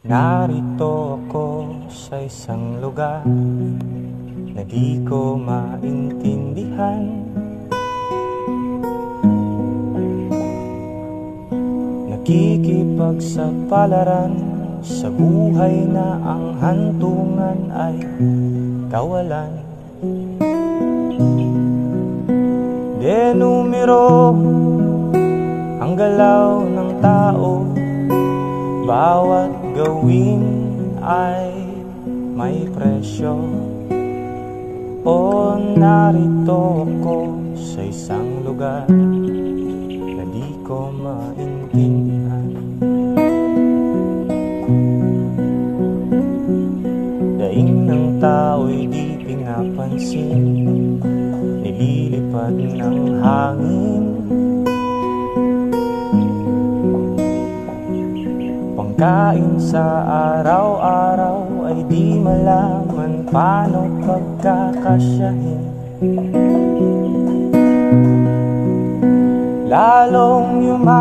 Narito ako sa isang lugar na di ko maintindihan. Nakikipagsapalaran sa buhay na ang hantungan ay kawalan. Denumero ang galaw ng tao, bawat gawin ay may presyo. O narito ako sa isang lugar na di ko maintindihan. Daing ng tao'y di pinapansin, nililipad ng hangin. Pangkain sa araw-araw ay di malaman paano pagkakasyahin. Lalong